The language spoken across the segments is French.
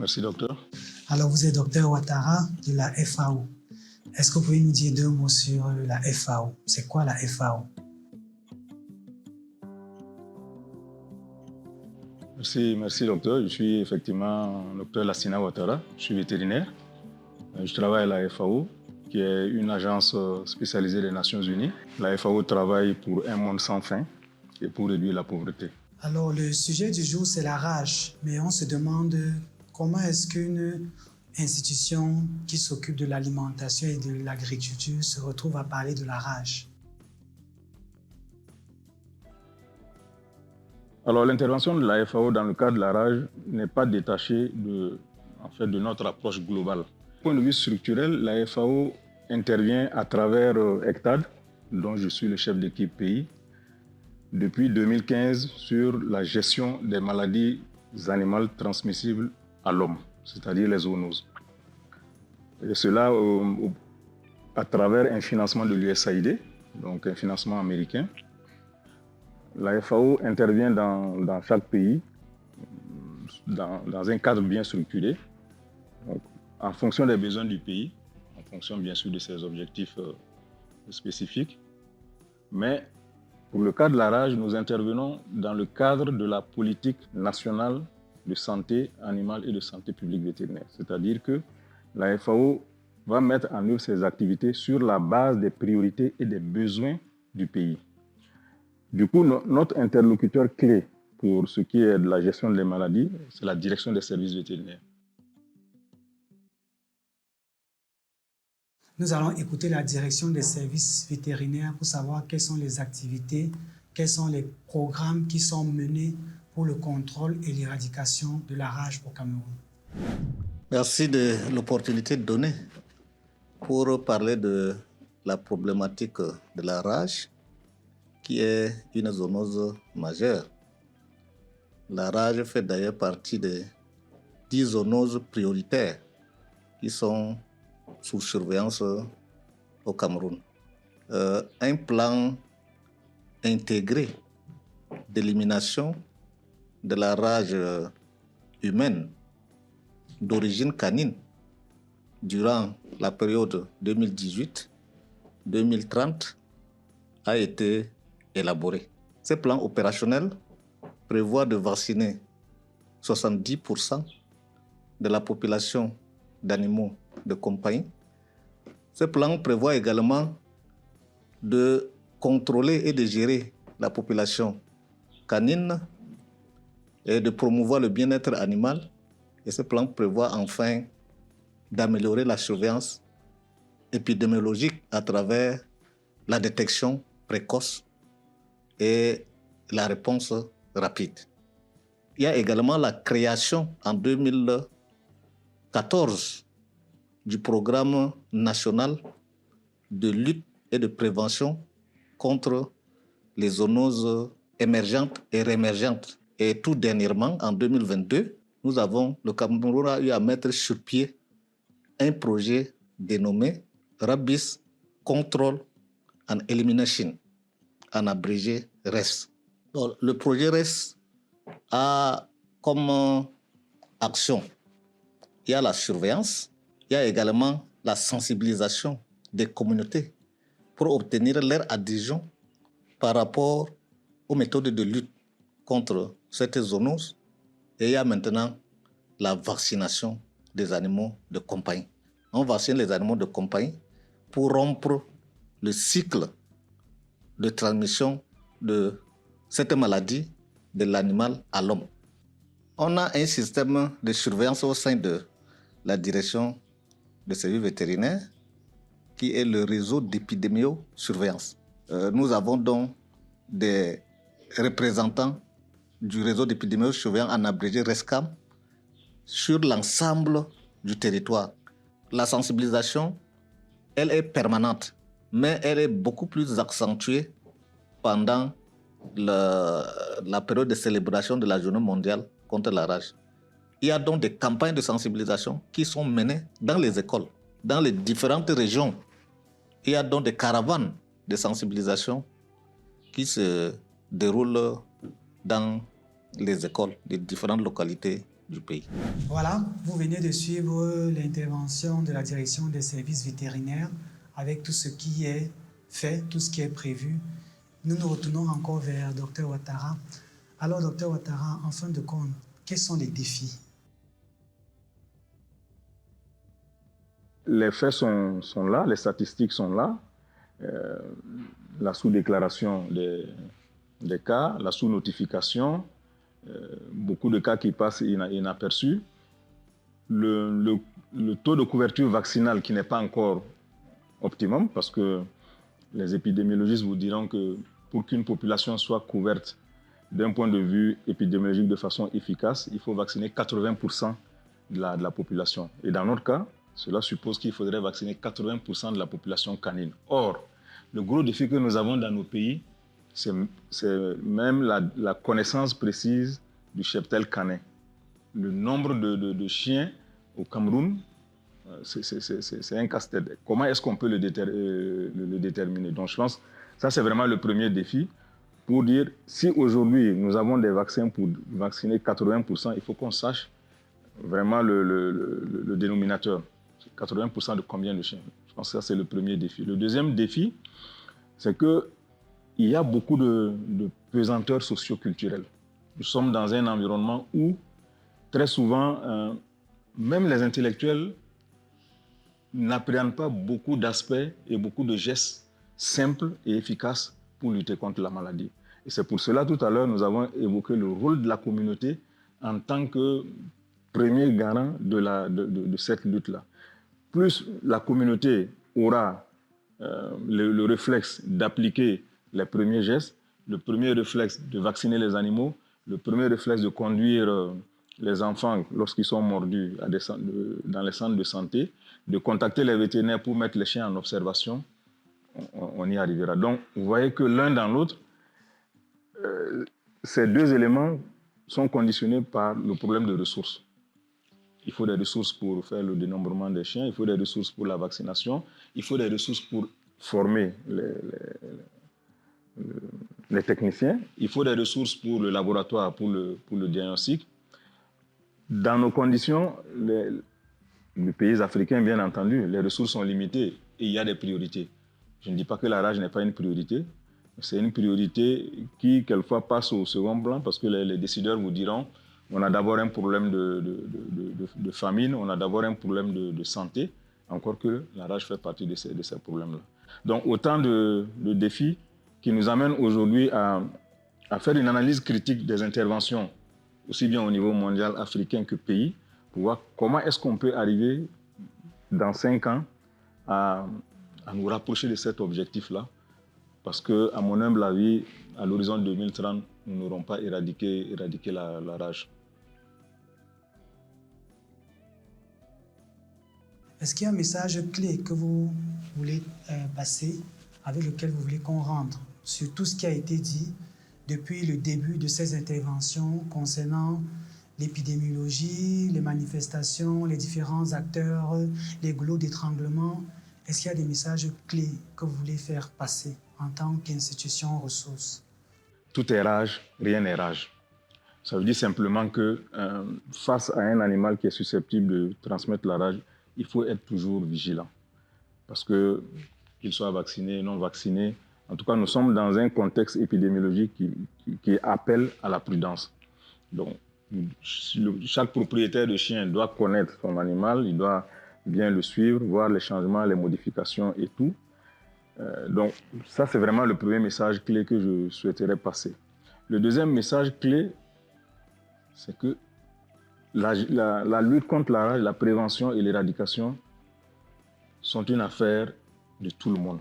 Merci, docteur. Alors, vous êtes docteur Ouattara de la FAO. Est-ce que vous pouvez nous dire deux mots sur la FAO? C'est quoi la FAO? Merci, docteur. Je suis effectivement docteur Lassina Ouattara. Je suis vétérinaire. Je travaille à la FAO, qui est une agence spécialisée des Nations Unies. La FAO travaille pour un monde sans faim et pour réduire la pauvreté. Alors, le sujet du jour, c'est la rage. Mais on se demande comment est-ce qu'une institution qui s'occupe de l'alimentation et de l'agriculture se retrouve à parler de la rage. Alors, l'intervention de la FAO dans le cadre de la rage n'est pas détachée de notre approche globale. Du point de vue structurel, la FAO intervient à travers ECTAD, dont je suis le chef d'équipe pays, depuis 2015 sur la gestion des maladies animales transmissibles à l'homme, c'est-à-dire les zoonoses. Et cela à travers un financement de l'USAID, donc un financement américain. La FAO intervient dans chaque pays dans un cadre bien structuré, donc, en fonction des besoins du pays, en fonction bien sûr de ses objectifs spécifiques. Mais pour le cas de la rage, nous intervenons dans le cadre de la politique nationale de santé animale et de santé publique vétérinaire. C'est-à-dire que la FAO va mettre en œuvre ses activités sur la base des priorités et des besoins du pays. Du coup, notre interlocuteur clé pour ce qui est de la gestion des maladies, c'est la direction des services vétérinaires. Nous allons écouter la direction des services vétérinaires pour savoir quelles sont les activités, quels sont les programmes qui sont menés pour le contrôle et l'éradication de la rage au Cameroun. Merci de l'opportunité donnée pour parler de la problématique de la rage, qui est une zoonose majeure. La rage fait d'ailleurs partie des 10 zoonoses prioritaires qui sont sous surveillance au Cameroun. Un plan intégré d'élimination de la rage humaine d'origine canine durant la période 2018-2030 a été élaboré. Ce plan opérationnel prévoit de vacciner 70% de la population d'animaux de compagnie. Ce plan prévoit également de contrôler et de gérer la population canine et de promouvoir le bien-être animal. Et ce plan prévoit enfin d'améliorer la surveillance épidémiologique à travers la détection précoce et la réponse rapide. Il y a également la création en 2014 du programme national de lutte et de prévention contre les zoonoses émergentes et réémergentes. Et tout dernièrement, en 2022, le Cameroun a eu à mettre sur pied un projet dénommé Rabies Control and Elimination, en abrégé RES. Donc, le projet RES a comme action, il y a la surveillance, il y a également la sensibilisation des communautés pour obtenir leur adhésion par rapport aux méthodes de lutte contre cette zoonose. Et il y a maintenant la vaccination des animaux de compagnie. On vaccine les animaux de compagnie pour rompre le cycle de transmission de cette maladie de l'animal à l'homme. On a un système de surveillance au sein de la direction des services vétérinaires qui est le réseau d'épidémio-surveillance. Nous avons donc des représentants du réseau d'épidémio-surveillance en abrégé RESCAM sur l'ensemble du territoire. La sensibilisation, elle est permanente, mais elle est beaucoup plus accentuée pendant la période de célébration de la Journée mondiale contre la rage. Il y a donc des campagnes de sensibilisation qui sont menées dans les écoles, dans les différentes régions. Il y a donc des caravanes de sensibilisation qui se déroulent dans les écoles des différentes localités du pays. Voilà, vous venez de suivre l'intervention de la direction des services vétérinaires avec tout ce qui est fait, tout ce qui est prévu. Nous nous retournons encore vers Dr Ouattara. Alors, Dr Ouattara, en fin de compte, quels sont les défis? Les faits sont là, les statistiques sont là. La sous-déclaration des cas, la sous-notification, beaucoup de cas qui passent inaperçus. Le taux de couverture vaccinale qui n'est pas encore optimum, parce que les épidémiologistes vous diront que pour qu'une population soit couverte d'un point de vue épidémiologique de façon efficace, il faut vacciner 80% de la population. Et dans notre cas, cela suppose qu'il faudrait vacciner 80% de la population canine. Or, le gros défi que nous avons dans nos pays, c'est même la connaissance précise du cheptel canin. Le nombre de chiens au Cameroun, c'est un casse-tête. Comment est-ce qu'on peut le déterminer? Donc je pense que ça, c'est vraiment le premier défi. Pour dire, si aujourd'hui nous avons des vaccins pour vacciner 80%, il faut qu'on sache vraiment le dénominateur. 80% de combien de chiens? Je pense que ça, c'est le premier défi. Le deuxième défi, c'est qu'il y a beaucoup de pesanteurs socioculturels. Nous sommes dans un environnement où, très souvent, même les intellectuels n'appréhendent pas beaucoup d'aspects et beaucoup de gestes simples et efficaces pour lutter contre la maladie. Et c'est pour cela, tout à l'heure, nous avons évoqué le rôle de la communauté en tant que premier garant de cette lutte-là. Plus la communauté aura le réflexe d'appliquer les premiers gestes, le premier réflexe de vacciner les animaux, le premier réflexe de conduire les enfants lorsqu'ils sont mordus dans les centres de santé, de contacter les vétérinaires pour mettre les chiens en observation, on y arrivera. Donc, vous voyez que l'un dans l'autre, ces deux éléments sont conditionnés par le problème de ressources. Il faut des ressources pour faire le dénombrement des chiens, il faut des ressources pour la vaccination, il faut des ressources pour former les techniciens, il faut des ressources pour le laboratoire, pour le diagnostic. Dans nos conditions, les pays africains, bien entendu, les ressources sont limitées et il y a des priorités. Je ne dis pas que la rage n'est pas une priorité, c'est une priorité qui, quelquefois, passe au second plan parce que les décideurs vous diront on a d'abord un problème de famine, on a d'abord un problème de santé, encore que la rage fait partie de ces problèmes-là. Donc, autant de défis qui nous amènent aujourd'hui à faire une analyse critique des interventions, aussi bien au niveau mondial, africain que pays, pour voir comment est-ce qu'on peut arriver, dans 5 ans, à nous rapprocher de cet objectif-là. Parce qu'à mon humble avis, à l'horizon 2030, nous n'aurons pas éradiqué la rage. Est-ce qu'il y a un message clé que vous voulez passer, avec lequel vous voulez qu'on rentre sur tout ce qui a été dit depuis le début de ces interventions concernant l'épidémiologie, les manifestations, les différents acteurs, les goulots d'étranglement? Est-ce qu'il y a des messages clés que vous voulez faire passer en tant qu'institution ressource? Tout est rage, rien n'est rage. Ça veut dire simplement que face à un animal qui est susceptible de transmettre la rage, il faut être toujours vigilant. Parce que, qu'il soit vacciné, non vacciné, en tout cas, nous sommes dans un contexte épidémiologique qui appelle à la prudence. Donc, chaque propriétaire de chien doit connaître son animal, il doit bien le suivre, voir les changements, les modifications et tout. Donc, ça, c'est vraiment le premier message clé que je souhaiterais passer. Le deuxième message clé, c'est que la lutte contre la rage, la prévention et l'éradication sont une affaire de tout le monde.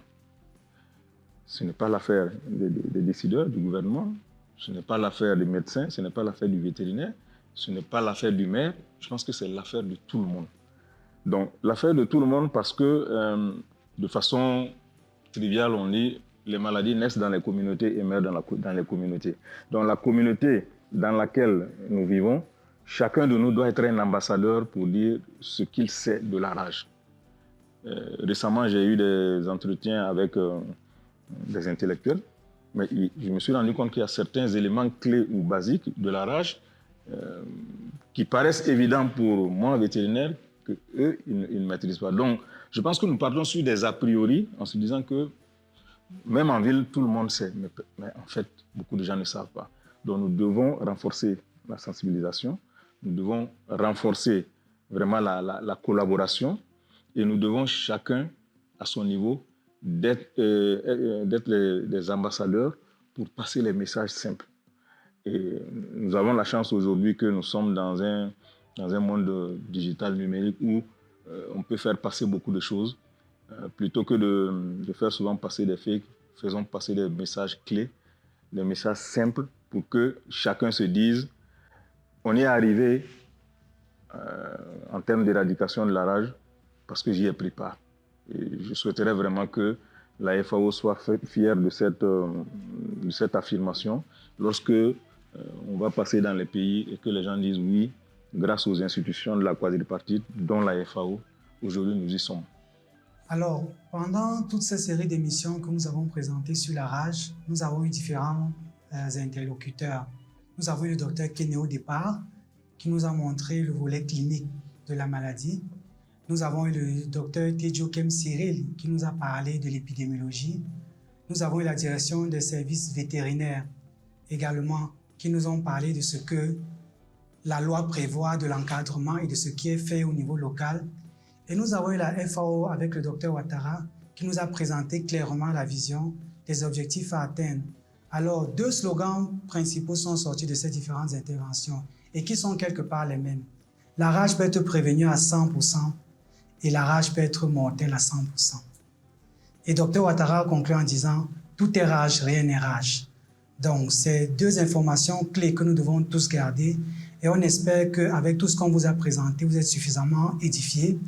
Ce n'est pas l'affaire des décideurs, du gouvernement, ce n'est pas l'affaire des médecins, ce n'est pas l'affaire du vétérinaire, ce n'est pas l'affaire du maire, je pense que c'est l'affaire de tout le monde. Donc, l'affaire de tout le monde parce que, de façon triviale, on dit les maladies naissent dans les communautés et meurent dans les communautés. Donc, la communauté dans laquelle nous vivons, chacun de nous doit être un ambassadeur pour dire ce qu'il sait de la rage. Récemment, j'ai eu des entretiens avec des intellectuels, mais je me suis rendu compte qu'il y a certains éléments clés ou basiques de la rage qui paraissent évidents pour moi, vétérinaire, qu'eux, ils ne maîtrisent pas. Donc, je pense que nous partons sur des a priori en se disant que même en ville, tout le monde sait, mais en fait, beaucoup de gens ne savent pas. Donc, nous devons renforcer la sensibilisation, nous devons renforcer vraiment la collaboration et nous devons chacun, à son niveau, d'être des ambassadeurs pour passer les messages simples. Et nous avons la chance aujourd'hui que nous sommes dans un monde digital numérique où on peut faire passer beaucoup de choses. Plutôt que de faire souvent passer des fakes, faisons passer des messages clés, des messages simples pour que chacun se dise on est arrivé en termes d'éradication de la rage parce que j'y ai pris part. Et je souhaiterais vraiment que la FAO soit fière de cette affirmation lorsque on va passer dans les pays et que les gens disent oui, grâce aux institutions de la quadripartite, dont la FAO, aujourd'hui nous y sommes. Alors, pendant toute cette série d'émissions que nous avons présentées sur la rage, nous avons eu différents interlocuteurs. Nous avons eu le docteur Kene au départ, qui nous a montré le volet clinique de la maladie. Nous avons eu le docteur Tejokem Cyril, qui nous a parlé de l'épidémiologie. Nous avons eu la direction des services vétérinaires également, qui nous ont parlé de ce que la loi prévoit de l'encadrement et de ce qui est fait au niveau local. Et nous avons eu la FAO avec le docteur Ouattara qui nous a présenté clairement la vision des objectifs à atteindre. Alors, deux slogans principaux sont sortis de ces différentes interventions et qui sont quelque part les mêmes. La rage peut être prévenue à 100% et la rage peut être mortelle à 100%. Et docteur Ouattara conclut en disant « Tout est rage, rien n'est rage ». Donc, c'est deux informations clés que nous devons tous garder et on espère qu'avec tout ce qu'on vous a présenté, vous êtes suffisamment édifiés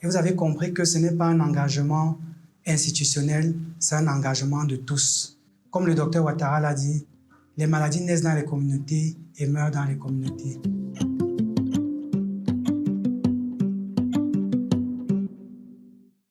et vous avez compris que ce n'est pas un engagement institutionnel, c'est un engagement de tous. Comme le docteur Ouattara l'a dit, les maladies naissent dans les communautés et meurent dans les communautés.